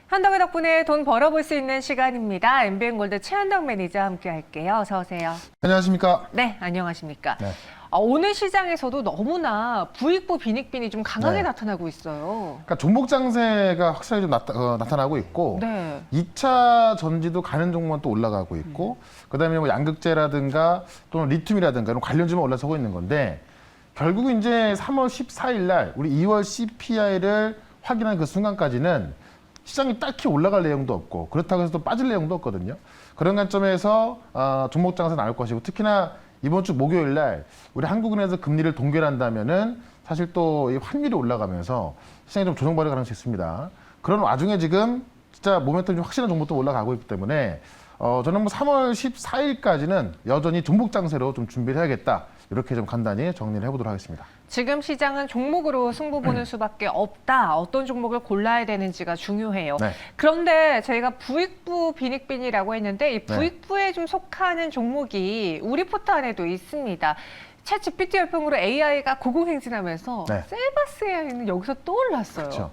현덕의 덕분에 돈 벌어볼 수 있는 시간입니다. MBN골드 최현덕 매니저와 함께 할게요. 어서 오세요. 안녕하십니까? 네, 안녕하십니까? 네. 오늘 시장에서도 너무나 부익부 빈익빈이 좀 강하게 네. 나타나고 있어요. 그러니까 종목 장세가 확실하게 좀 나타나고 있고, 네. 2차 전지도 가는 종목만 또 올라가고 있고, 그다음에 뭐 양극재라든가 또는 리튬이라든가 이런 관련주만 올라서고 있는 건데, 결국 이제 3월 14일 날 우리 2월 CPI를 확인한 그 순간까지는 시장이 딱히 올라갈 내용도 없고, 그렇다고 해서 또 빠질 내용도 없거든요. 그런 관점에서 종목 장세 나올 것이고, 특히나 이번 주 목요일 날 우리 한국은행에서 금리를 동결한다면은 사실 또 이 환율이 올라가면서 시장이 좀 조정받을 가능성이 있습니다. 그런 와중에 지금 진짜 모멘텀이 좀 확실한 종목도 올라가고 있기 때문에 저는 뭐 3월 14일까지는 여전히 종목 장세로 좀 준비를 해야겠다. 이렇게 좀 간단히 정리를 해보도록 하겠습니다. 지금 시장은 종목으로 승부 보는 수밖에 없다. 어떤 종목을 골라야 되는지가 중요해요. 네. 그런데 저희가 부익부 빈익빈이라고 했는데 이 부익부에 좀 속하는 종목이 우리 포털 안에도 있습니다. 챗 GPT 열풍으로 AI가 고공행진하면서 네. 셀바스 AI는 여기서 또 올랐어요. 그렇죠.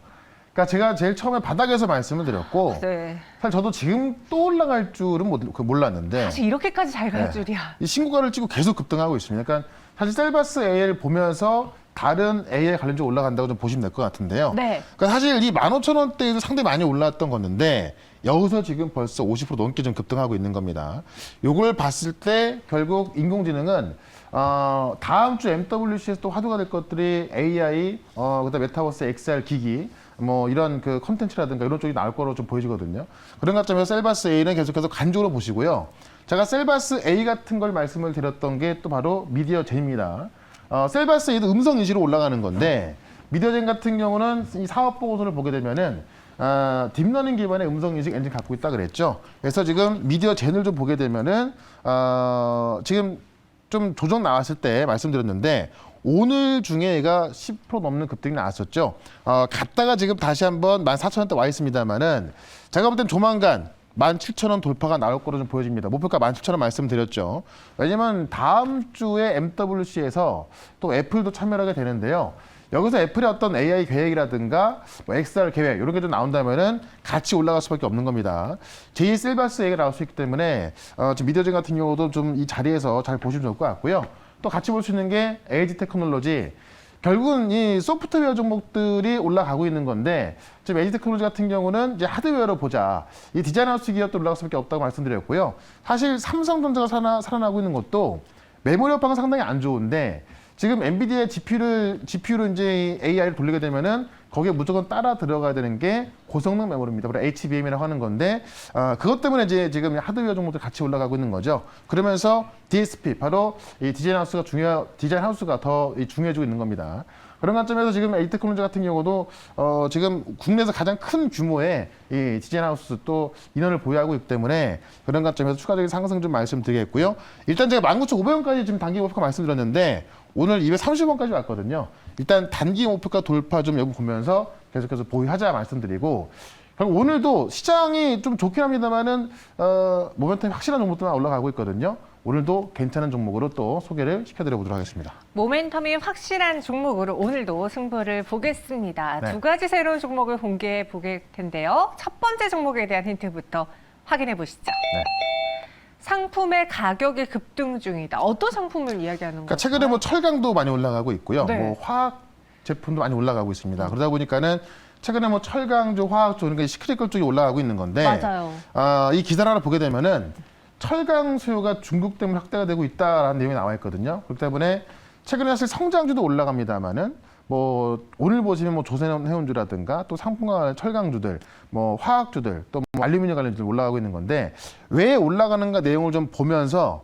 그러니까 제가 제일 처음에 바닥에서 말씀을 드렸고, 네. 사실 저도 지금 또 올라갈 줄은 몰랐는데, 사실 이렇게까지 잘 갈 네. 줄이야. 이 신고가를 찍고 계속 급등하고 있습니다. 그러니까 사실 셀바스 AI를 보면서 다른 AI 관련주 올라간다고 좀 보시면 될 것 같은데요. 네. 그러니까 사실 이 15,000원대에도 상당히 많이 올랐던 건데 여기서 지금 벌써 50% 넘게 좀 급등하고 있는 겁니다. 요걸 봤을 때 결국 인공지능은 다음 주 MWC에서 또 화두가 될 것들이 AI, 그다음에 메타버스 XR 기기, 뭐 이런 그 컨텐츠라든가 이런 쪽이 나올 거로 좀 보여지거든요. 그런 관점에서 셀바스 A는 계속해서 간주로 보시고요. 제가 셀바스 A 같은 걸 말씀을 드렸던 게 또 바로 미디어젠입니다. 셀바스 A도 음성 인식으로 올라가는 건데 미디어젠 같은 경우는 이 사업 보고서를 보게 되면은 딥러닝 기반의 음성 인식 엔진 갖고 있다 그랬죠. 그래서 지금 미디어젠을 좀 보게 되면은 지금 좀 조정 나왔을 때 말씀드렸는데 오늘 중에 얘가 10% 넘는 급등이 나왔었죠. 갔다가 지금 다시 한번 14,000원대 와 있습니다만은 제가 볼 땐 조만간 17,000원 돌파가 나올 거로 좀 보여집니다. 목표가 17,000원 말씀드렸죠. 왜냐면 다음 주에 MWC에서 또 애플도 참여하게 되는데요. 여기서 애플의 어떤 AI 계획이라든가 뭐 XR 계획 이런 게 좀 나온다면은 같이 올라갈 수밖에 없는 겁니다. 제2 셀바스 얘기가 나올 수 있기 때문에 지금 미디어젠 같은 경우도 좀 이 자리에서 잘 보시면 좋을 것 같고요. 또 같이 볼 수 있는 게 LG 테크놀로지. 결국은 이 소프트웨어 종목들이 올라가고 있는 건데 지금 LG 테크놀로지 같은 경우는 이제 하드웨어로 보자. 이 디자인 하우스 기업도 올라갈 수밖에 없다고 말씀드렸고요. 사실 삼성전자가 살아나고 있는 것도 메모리 여파가 상당히 안 좋은데 지금 엔비디아의 GPU로 이제 AI를 돌리게 되면은 거기에 무조건 따라 들어가야 되는 게 고성능 메모리입니다. 바로 HBM이라고 하는 건데 그것 때문에 이제 지금 하드웨어 종목들 같이 올라가고 있는 거죠. 그러면서 DSP 바로 이 디자인 하우스가 더 중요해지고 있는 겁니다. 그런 관점에서 지금 LG 테크놀로지 같은 경우도 지금 국내에서 가장 큰 규모의 이 디자인 하우스 또 인원을 보유하고 있기 때문에 그런 관점에서 추가적인 상승 좀 말씀드리겠고요. 일단 제가 19,500원까지 지금 단기 목표 말씀드렸는데 오늘 230원까지 왔거든요. 일단 단기 목표가 돌파 좀 여부 보면서 계속해서 보유하자 말씀드리고 결국 오늘도 시장이 좀 좋긴 합니다만은 모멘텀이 확실한 종목들만 올라가고 있거든요. 오늘도 괜찮은 종목으로 또 소개를 시켜드려 보도록 하겠습니다. 모멘텀이 확실한 종목으로 오늘도 승부를 보겠습니다. 네. 두 가지 새로운 종목을 공개해 보게 텐데요. 첫 번째 종목에 대한 힌트부터 확인해 보시죠. 네. 상품의 가격이 급등 중이다. 어떤 상품을 이야기하는 그러니까 거죠? 최근에 뭐 철강도 많이 올라가고 있고요. 네. 뭐 화학 제품도 많이 올라가고 있습니다. 그러다 보니까는 최근에 뭐 철강조, 화학조 이런 게 시크릿 쪽이 올라가고 있는 건데 맞아요. 이 기사를 하나 보게 되면은 철강 수요가 중국 때문에 확대가 되고 있다라는 내용이 나와 있거든요. 그렇기 때문에 최근에 사실 성장주도 올라갑니다만은 뭐 오늘 보시면 뭐 조선해운주라든가 또 상품과 관련 철강주들, 뭐 화학주들, 또 뭐 알루미늄 관련주들 올라가고 있는 건데 왜 올라가는가 내용을 좀 보면서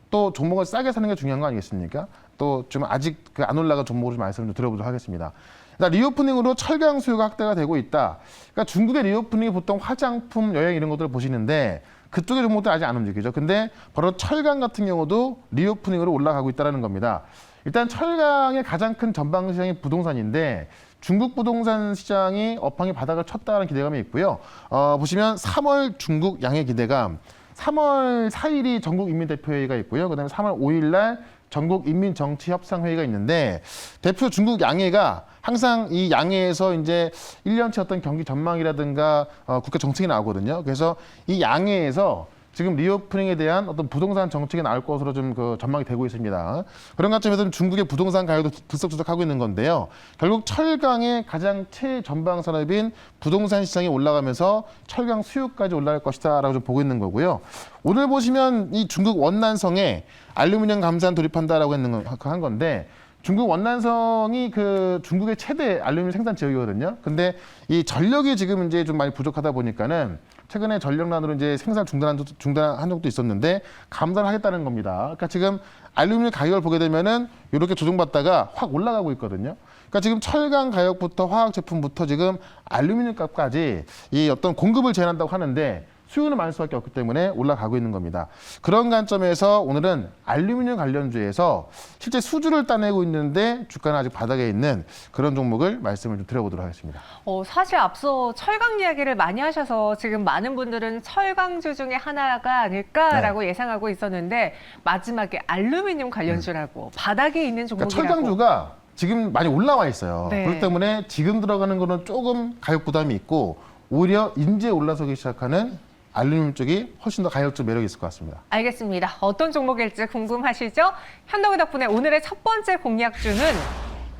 또 종목을 싸게 사는 게 중요한 거 아니겠습니까? 또 좀 아직 안 올라간 종목을 좀 말씀을 좀 드려보도록 하겠습니다. 리오프닝으로 철강 수요가 확대가 되고 있다. 그러니까 중국의 리오프닝이 보통 화장품, 여행 이런 것들을 보시는데 그쪽의 종목들 아직 안 움직이죠. 근데 바로 철강 같은 경우도 리오프닝으로 올라가고 있다는 겁니다. 일단 철강의 가장 큰 전방 시장이 부동산인데 중국 부동산 시장이 업황이 바닥을 쳤다는 기대감이 있고요. 보시면 3월 중국 양해 기대감, 3월 4일이 전국인민대표회의가 있고요. 그다음에 3월 5일 날 전국 인민정치협상회의가 있는데 대표 중국 양해가 항상 이 양해에서 이제 1년치 어떤 경기 전망이라든가 국가 정책이 나오거든요. 그래서 이 양해에서 지금 리오프닝에 대한 어떤 부동산 정책이 나올 것으로 좀 그 전망이 되고 있습니다. 그런 관점에서는 중국의 부동산 가격도 들썩들썩하고 있는 건데요. 결국 철강의 가장 최전방 산업인 부동산 시장이 올라가면서 철강 수요까지 올라갈 것이다라고 좀 보고 있는 거고요. 오늘 보시면 이 중국 원난성에 알루미늄 감산 돌입한다라고 한 건데 중국 원난성이 그 중국의 최대 알루미늄 생산 지역이거든요. 근데 이 전력이 지금 이제 좀 많이 부족하다 보니까는 최근에 전력난으로 이제 생산 중단한 적도 있었는데 감산을 하겠다는 겁니다. 그러니까 지금 알루미늄 가격을 보게 되면은 이렇게 조정받다가 확 올라가고 있거든요. 그러니까 지금 철강 가격부터 화학 제품부터 지금 알루미늄 값까지 이 어떤 공급을 제한한다고 하는데 수요는 많을 수밖에 없기 때문에 올라가고 있는 겁니다. 그런 관점에서 오늘은 알루미늄 관련주에서 실제 수주를 따내고 있는데 주가는 아직 바닥에 있는 그런 종목을 말씀을 좀 드려보도록 하겠습니다. 사실 앞서 철강 이야기를 많이 하셔서 지금 많은 분들은 철강주 중에 하나가 아닐까라고 예상하고 있었는데 마지막에 알루미늄 관련주라고 바닥에 있는 종목이라고. 그러니까 철강주가 지금 많이 올라와 있어요. 네. 그렇기 때문에 지금 들어가는 거는 조금 가격 부담이 있고 오히려 이제 올라서기 시작하는 알루미늄 쪽이 훨씬 더 가격적 매력이 있을 것 같습니다. 알겠습니다. 어떤 종목일지 궁금하시죠? 현덕이 덕분에 오늘의 첫 번째 공략주는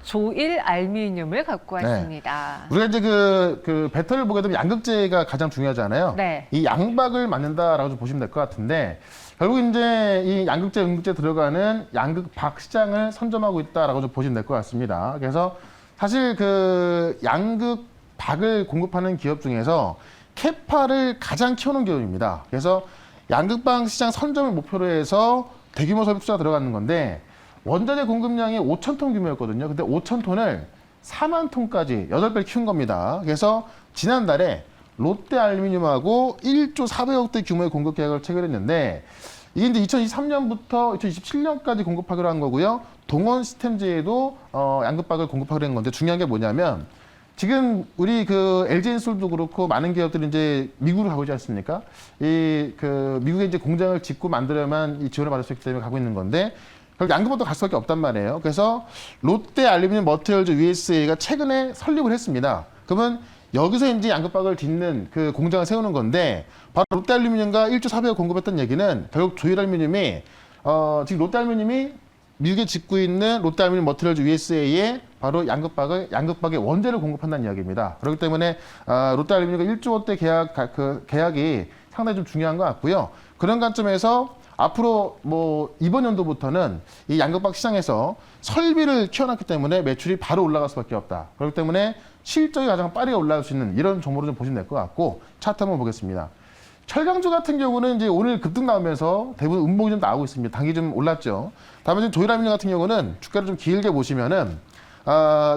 조일 알미늄을 갖고 왔습니다. 우리가 이제 그 배터리를 보게 되면 양극재가 가장 중요하잖아요. 네. 이 양박을 만든다라고 좀 보시면 될 것 같은데 결국 이제 이 양극재, 음극재 들어가는 양극박 시장을 선점하고 있다라고 좀 보시면 될 것 같습니다. 그래서 사실 그 양극박을 공급하는 기업 중에서 캐파를 가장 키우는 기업입니다. 그래서 양극방 시장 선점을 목표로 해서 대규모 설비 투자가 들어가는 건데 원자재 공급량이 5,000톤 규모였거든요. 근데 5,000톤을 4만 톤까지 8배를 키운 겁니다. 그래서 지난달에 롯데알루미늄하고 1조 400억 대 규모의 공급 계약을 체결했는데 이게 이제 2023년부터 2027년까지 공급하기로 한 거고요. 동원 시스템즈에도 양극박을 공급하기로 한 건데 중요한 게 뭐냐면 지금 우리 그 LG엔솔도 그렇고 많은 기업들이 이제 미국으로 가고 있지 않습니까? 이 그 미국에 이제 공장을 짓고 만들어야만 이 지원을 받을 수 있기 때문에 가고 있는 건데 결국 양극박도 갈 수밖에 없단 말이에요. 그래서 롯데 알루미늄 머티리얼즈 USA가 최근에 설립을 했습니다. 그러면 여기서 이제 양극박을 짓는 그 공장을 세우는 건데 바로 롯데 알루미늄과 1조 400억 공급했던 얘기는 결국 조일 알루미늄이 지금 롯데 알루미늄이 미국에 짓고 있는 롯데알루미늄 머티리얼즈 USA에 바로 양극박의 원재를 공급한다는 이야기입니다. 그렇기 때문에 롯데알루미늄과 1조 원대 계약이 상당히 좀 중요한 것 같고요. 그런 관점에서 앞으로 뭐 이번 연도부터는 이 양극박 시장에서 설비를 키워놨기 때문에 매출이 바로 올라갈 수밖에 없다. 그렇기 때문에 실적이 가장 빠르게 올라갈 수 있는 이런 종목으로 좀 보시면 될 것 같고 차트 한번 보겠습니다. 철강주 같은 경우는 이제 오늘 급등 나오면서 대부분 음봉이 좀 나오고 있습니다. 단기 좀 올랐죠. 다음에 지금 조일알루미늄 같은 경우는 주가를 좀 길게 보시면은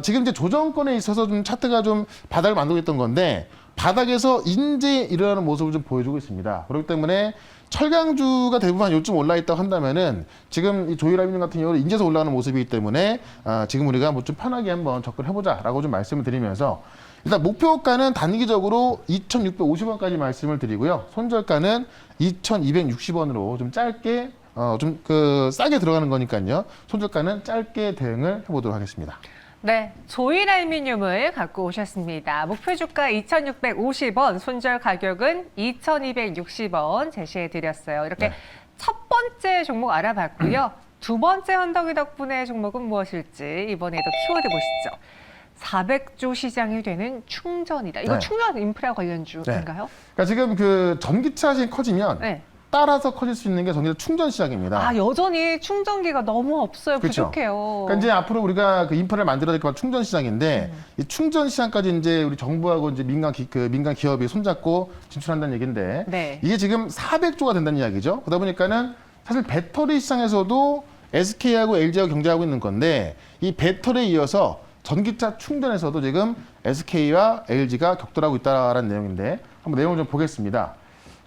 지금 이제 조정권에 있어서 좀 차트가 좀 바닥을 만들고 있던 건데 바닥에서 이제 일어나는 모습을 좀 보여주고 있습니다. 그렇기 때문에 철강주가 대부분 한 요쯤 올라 있다고 한다면은 지금 이 조일알루미늄 같은 경우는 인제서 올라가는 모습이기 때문에 지금 우리가 뭐 좀 편하게 한번 접근해보자라고 좀 말씀을 드리면서 일단 목표가는 단기적으로 2,650원까지 말씀을 드리고요. 손절가는 2,260원으로 좀 짧게 좀 그 싸게 들어가는 거니까요. 손절가는 짧게 대응을 해보도록 하겠습니다. 네, 조일 알미늄을 갖고 오셨습니다. 목표 주가 2,650원, 손절 가격은 2,260원 제시해 드렸어요. 이렇게 네. 첫 번째 종목 알아봤고요. 두 번째 헌덕이 덕분에 종목은 무엇일지 이번에도 키워드 보시죠. 400조 시장이 되는 충전이다. 이거 네. 충전 인프라 관련주인가요? 그러니까 지금 그 전기차 시장이 커지면 네. 따라서 커질 수 있는 게 전기차 충전 시장입니다. 여전히 충전기가 너무 없어요. 그렇죠. 부족해요. 그러니까 이제 앞으로 우리가 그 인프라를 만들어야 될 것 같은 충전 시장인데 이 충전 시장까지 이제 우리 정부하고 이제 민간 기업이 손잡고 진출한다는 얘기인데 네. 이게 지금 400조가 된다는 이야기죠. 그러다 보니까는 사실 배터리 시장에서도 SK하고 LG하고 경쟁하고 있는 건데 이 배터리에 이어서 전기차 충전에서도 지금 SK와 LG가 격돌하고 있다라는 내용인데 한번 내용을 좀 보겠습니다.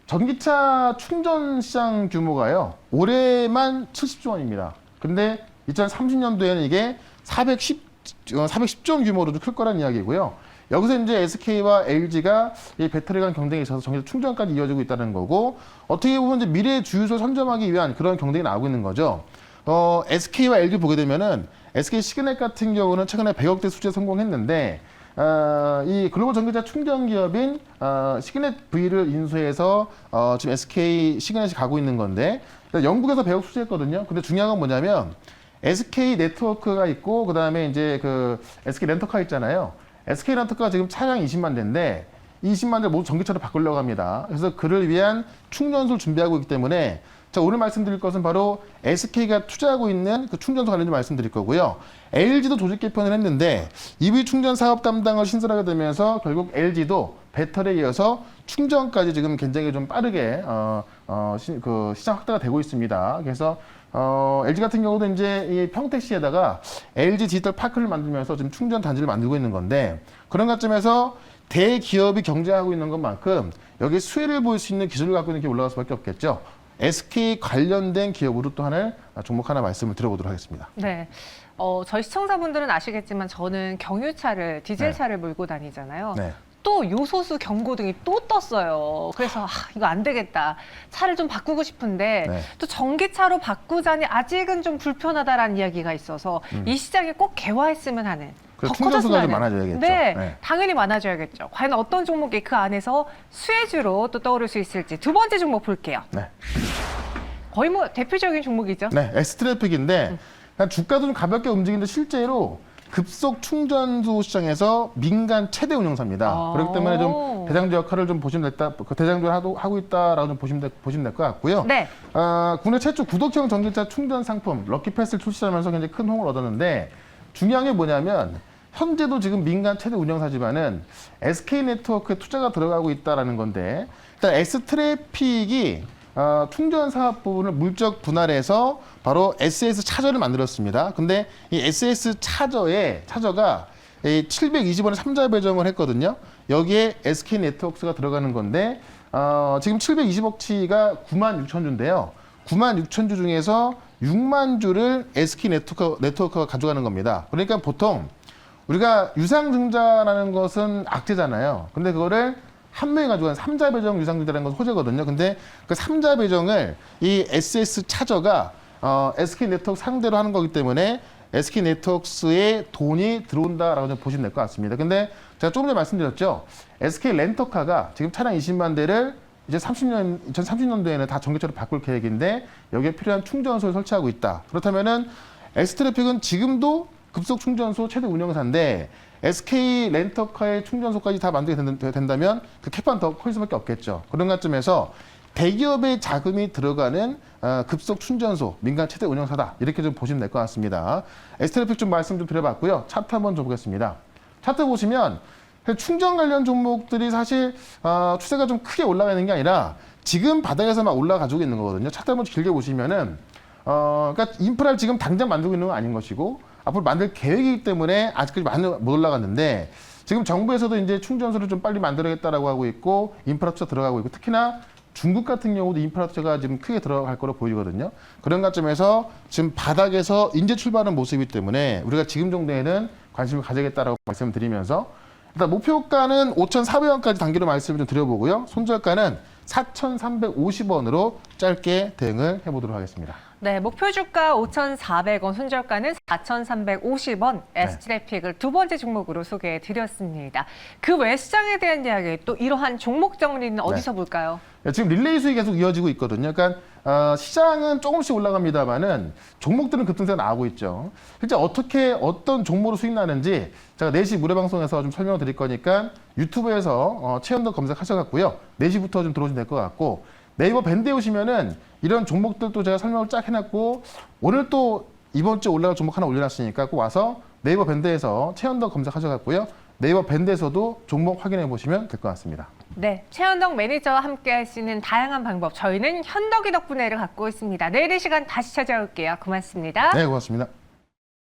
전기차 충전 시장 규모가요. 올해만 70조 원입니다. 근데 2030년도에는 이게 410조 원 규모로 좀 클 거라는 이야기고요. 여기서 이제 SK와 LG가 이 배터리 간 경쟁에 있어서 전기차 충전까지 이어지고 있다는 거고 어떻게 보면 이제 미래의 주유소 선점하기 위한 그런 경쟁이 나오고 있는 거죠. SK와 LG 보게 되면은 SK 시그넷 같은 경우는 최근에 100억대 수주에 성공했는데 이 글로벌 전기차 충전 기업인 시그넷 V를 인수해서 지금 SK 시그넷이 가고 있는 건데 영국에서 100억 수주했거든요. 근데 중요한 건 뭐냐면 SK 네트워크가 있고 그다음에 이제 그 SK 렌터카 있잖아요. SK 렌터카가 지금 차량 20만 대인데 20만 대 모두 전기차로 바꾸려고 합니다. 그래서 그를 위한 충전소를 준비하고 있기 때문에 자, 오늘 말씀드릴 것은 바로 SK가 투자하고 있는 그 충전소 관련주 말씀드릴 거고요. LG도 조직 개편을 했는데 EV 충전 사업 담당을 신설하게 되면서 결국 LG도 배터리에 이어서 충전까지 지금 굉장히 좀 빠르게 그 시장 확대가 되고 있습니다. 그래서 LG 같은 경우도 이제 이 평택시에다가 LG 디지털 파크를 만들면서 지금 충전 단지를 만들고 있는 건데 그런 관점에서 대기업이 경쟁하고 있는 것만큼 여기 수혜를 볼 수 있는 기술을 갖고 있는 게 올라갈 수밖에 없겠죠. SK 관련된 기업으로 또 종목 하나 말씀을 드려보도록 하겠습니다. 네. 저희 시청자분들은 아시겠지만 저는 경유차를, 디젤차를 몰고 다니잖아요. 네. 또 요소수 경고등이 또 떴어요. 그래서 이거 안 되겠다. 차를 좀 바꾸고 싶은데 네. 또 전기차로 바꾸자니 아직은 좀 불편하다라는 이야기가 있어서 이 시장이 꼭 개화했으면 하는. 그래서 더 충전소가 좀 커졌으면 하는. 많아져야겠죠. 네, 네. 당연히 많아져야겠죠. 과연 어떤 종목이 그 안에서 수혜주로 또 떠오를 수 있을지 두 번째 종목 볼게요. 네. 거의 뭐 대표적인 종목이죠. 네, S트래픽인데 그냥 주가도 좀 가볍게 움직이는데 실제로 급속 충전소 시장에서 민간 최대 운영사입니다. 그렇기 때문에 좀 대장주 역할을 좀 보시면 됐다, 대장주 하고 있다라고 좀 보시면 될 것 같고요. 네. 국내 최초 구독형 전기차 충전 상품 럭키패스를 출시하면서 굉장히 큰 호응을 얻었는데 중요한 게 뭐냐면 현재도 지금 민간 최대 운영사지만은 SK 네트워크에 투자가 들어가고 있다라는 건데 일단 S트래픽이 충전 사업 부분을 물적 분할해서 바로 SS 차저를 만들었습니다. 근데 이 SS 차저가 720원에 3자 배정을 했거든요. 여기에 SK 네트워크가 들어가는 건데 지금 720억치가 9만 6천 주인데요. 9만 6천 주 중에서 6만 주를 SK 네트워크가 가져가는 겁니다. 그러니까 보통 우리가 유상증자라는 것은 악재잖아요. 근데 그거를 한 명이 가져간 3자 배정 유상증자라는 건 호재거든요. 근데 그 3자 배정을 이 SS 차저가 SK 네트워크 상대로 하는 거기 때문에 SK 네트워크에 돈이 들어온다라고 좀 보시면 될 것 같습니다. 근데 제가 조금 전에 말씀드렸죠. SK 렌터카가 지금 차량 20만 대를 이제 2030년도에는 다 전기차로 바꿀 계획인데 여기에 필요한 충전소를 설치하고 있다. 그렇다면은 S트래픽은 지금도 급속 충전소 최대 운영사인데 SK 렌터카의 충전소까지 다 만들게 된다면 그 캡은 더 커질 수밖에 없겠죠. 그런 관점에서 대기업의 자금이 들어가는 급속 충전소 민간 최대 운영사다. 이렇게 좀 보시면 될 것 같습니다. S트래픽 좀 말씀 좀 드려봤고요. 차트 한번 줘보겠습니다. 차트 보시면 충전 관련 종목들이 사실 추세가 좀 크게 올라가는 게 아니라 지금 바닥에서만 올라가지고 있는 거거든요. 차트 한번 길게 보시면은 그러니까 인프라를 지금 당장 만들고 있는 건 아닌 것이고 앞으로 만들 계획이기 때문에 아직까지 많이 못 올라갔는데 지금 정부에서도 이제 충전소를 좀 빨리 만들어야겠다라고 하고 있고 인프라 투자 들어가고 있고 특히나 중국 같은 경우도 인프라 투자가 지금 크게 들어갈 거로 보이거든요. 그런 관점에서 지금 바닥에서 인제 출발하는 모습이기 때문에 우리가 지금 정도에는 관심을 가져야겠다라고 말씀드리면서 일단 목표가는 5,400원까지 단기로 말씀을 좀 드려보고요. 손절가는 4,350원으로 짧게 대응을 해보도록 하겠습니다. 네, 목표 주가 5,400원, 손절가는 4,350원, S트래픽을 두 번째 종목으로 소개해 드렸습니다. 그 외 시장에 대한 이야기, 또 이러한 종목 정리는 어디서 볼까요? 지금 릴레이 수익이 계속 이어지고 있거든요. 그러니까 시장은 조금씩 올라갑니다만은 종목들은 급등세가 나오고 있죠. 실제 어떤 종목으로 수익 나는지 제가 4시 무료방송에서 좀 설명을 드릴 거니까 유튜브에서 체험도 검색하셔갖고요. 4시부터 좀 들어오시면 될 것 같고 네이버 밴드에 오시면은 이런 종목들도 제가 설명을 쫙 해놨고 오늘 또 이번 주에 올라갈 종목 하나 올려놨으니까 꼭 와서 네이버 밴드에서 체험도 검색하셔갖고요. 네이버 밴드에서도 종목 확인해 보시면 될 것 같습니다. 네, 최현덕 매니저와 함께 할 수 있는 다양한 방법 저희는 현덕이 덕분에를 갖고 있습니다. 내일 이 시간 다시 찾아올게요. 고맙습니다. 네, 고맙습니다.